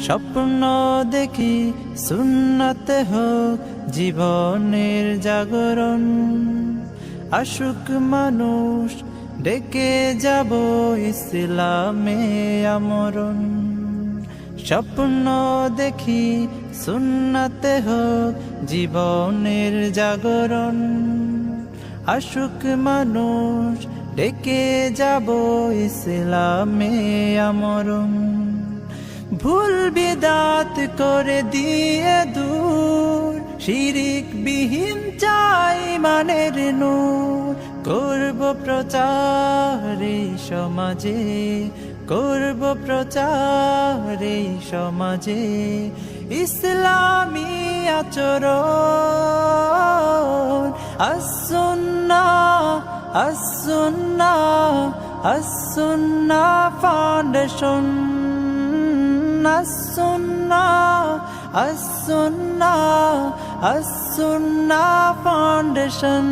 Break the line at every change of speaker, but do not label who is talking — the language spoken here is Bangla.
স্বপ্ন দেখি সুন্নতে হোক জীবনের জাগরণ, আশুক মানুষ ডেকে যাব ইসলামে আমরণ। স্বপ্ন দেখি সুন্নতে হোক জীবনের জাগরণ, আশুক মানুষ ডেকে যাব ইসলামে আমরণ। ভুল বিদাত করে দিয়ে দূর, শিরিক বিহীন চাই মানের নূর। করব প্রচার এই সমাজে, করব প্রচার এই সমাজে, ইসলামী আচরণ। as-sunnah as-sunnah as-sunnah foundation, as-sunnah as-sunnah as-sunnah foundation.